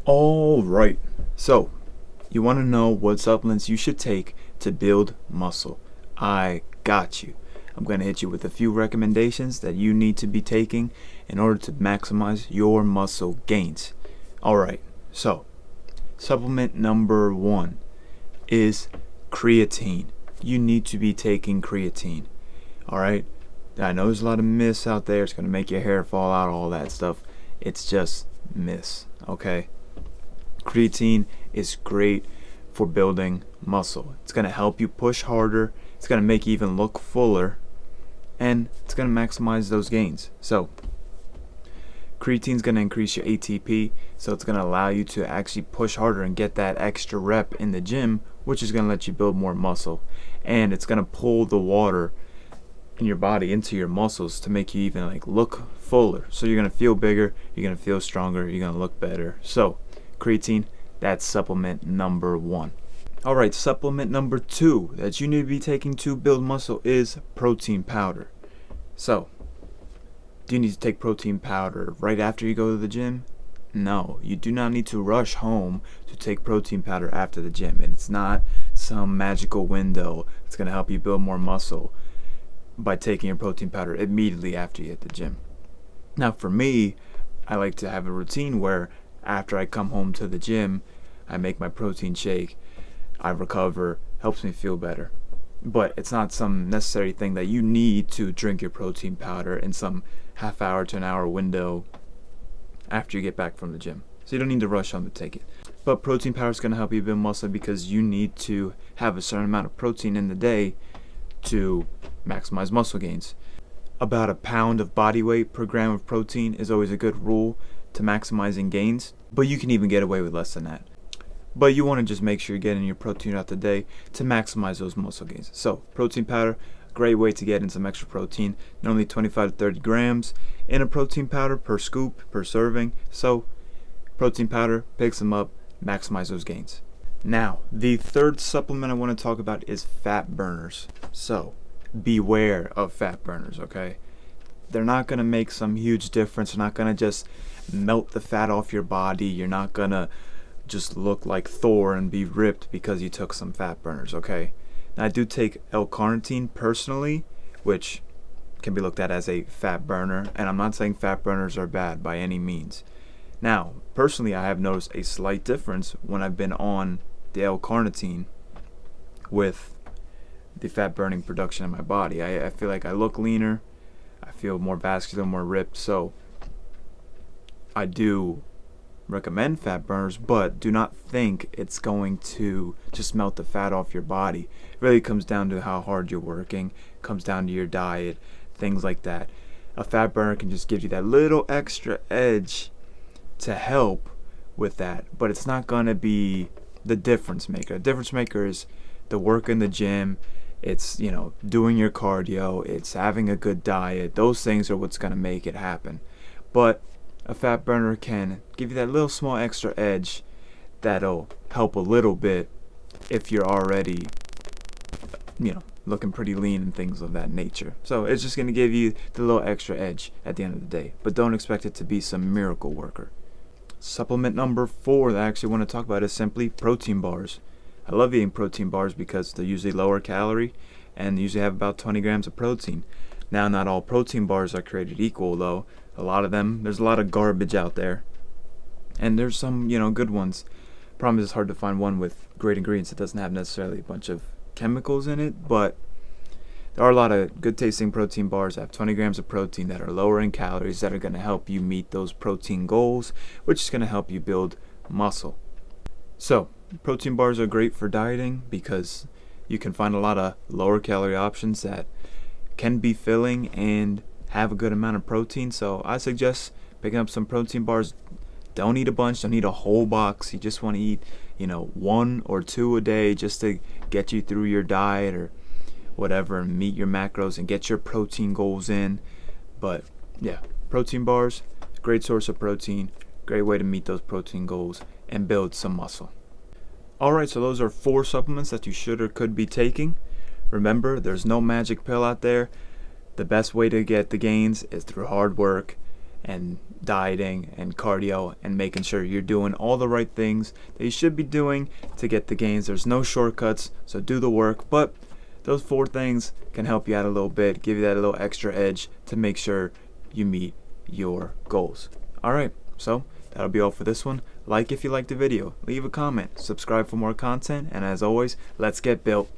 All right. So, you want to know what supplements you should take to build muscle? I got you. I'm going to hit you with a few recommendations that you need to be taking in order to maximize your muscle gains. All right. So, supplement number 1 is creatine. You need to be taking creatine. All right. I know there's a lot of myths out there. It's going to make your hair fall out, all that stuff. It's just myths, okay? Creatine is great for building muscle. It's going to help you push harder. It's going to make you even look fuller. And it's going to maximize those gains. So, creatine is going to increase your ATP. So, it's going to allow you to actually push harder and get that extra rep in the gym, which is going to let you build more muscle. And it's going to pull the water in your body into your muscles to make you even look fuller. So you're going to feel bigger, you're going to feel stronger, you're going to look better. So creatine, that's supplement number 1. All right, supplement number 2 that you need to be taking to build muscle is protein powder. So do you need to take protein powder right after you go to the gym? No, you do not need to rush home to take protein powder after the gym. And it's not some magical window that's going to help you build more muscle by taking your protein powder immediately after you hit the gym. Now for me, I like to have a routine where after I come home to the gym, I make my protein shake, I recover, helps me feel better. But it's not some necessary thing that you need to drink your protein powder in some half hour to an hour window after you get back from the gym. So you don't need to rush home to take it. But protein powder is going to help you build muscle because you need to have a certain amount of protein in the day to maximize muscle gains. About a pound of body weight per gram of protein is always a good rule to maximizing gains, but you can even get away with less than that. But you want to just make sure you're getting your protein throughout the day to maximize those muscle gains. So protein powder, great way to get in some extra protein, normally 25 to 30 grams in a protein powder per scoop, per serving. So protein powder, picks them up, maximize those gains. Now, the third supplement I want to talk about is fat burners. So, beware of fat burners, okay? They're not going to make some huge difference. They're not going to just melt the fat off your body. You're not going to just look like Thor and be ripped because you took some fat burners, okay? Now, I do take L-carnitine personally, which can be looked at as a fat burner. And I'm not saying fat burners are bad by any means. Now, personally, I have noticed a slight difference when I've been on the L-carnitine with the fat burning production in my body. I feel like I look leaner, I feel more vascular, more ripped. So I do recommend fat burners, but do not think it's going to just melt the fat off your body. It really comes down to how hard you're working, comes down to your diet, things like that. A fat burner can just give you that little extra edge to help with that, but it's not going to be the difference maker. The difference maker is the work in the gym. It's, doing your cardio. It's having a good diet. Those things are what's going to make it happen. But a fat burner can give you that little small extra edge that'll help a little bit if you're already, looking pretty lean and things of that nature. So it's just going to give you the little extra edge at the end of the day. But don't expect it to be some miracle worker. Supplement number 4 that I actually want to talk about is simply protein bars. I love eating protein bars because they're usually lower calorie and usually have about 20 grams of protein. Now, not all protein bars are created equal though. A lot of them, there's a lot of garbage out there. And there's some, good ones. Problem is it's hard to find one with great ingredients that doesn't have necessarily a bunch of chemicals in it, but there are a lot of good tasting protein bars that have 20 grams of protein that are lower in calories that are going to help you meet those protein goals, which is going to help you build muscle. So, protein bars are great for dieting because you can find a lot of lower calorie options that can be filling and have a good amount of protein. So I suggest picking up some protein bars. Don't eat a bunch, don't eat a whole box. You just want to eat, 1 or 2 a day just to get you through your diet or whatever and meet your macros and get your protein goals in. But yeah, protein bars, great source of protein, great way to meet those protein goals and build some muscle. Alright, so those are 4 supplements that you should or could be taking. Remember, there's no magic pill out there. The best way to get the gains is through hard work and dieting and cardio and making sure you're doing all the right things that you should be doing to get the gains. There's no shortcuts, so do the work. But those 4 things can help you out a little bit, give you that little extra edge to make sure you meet your goals. Alright, so that'll be all for this one. Like if you liked the video, leave a comment, subscribe for more content, and as always, let's get built.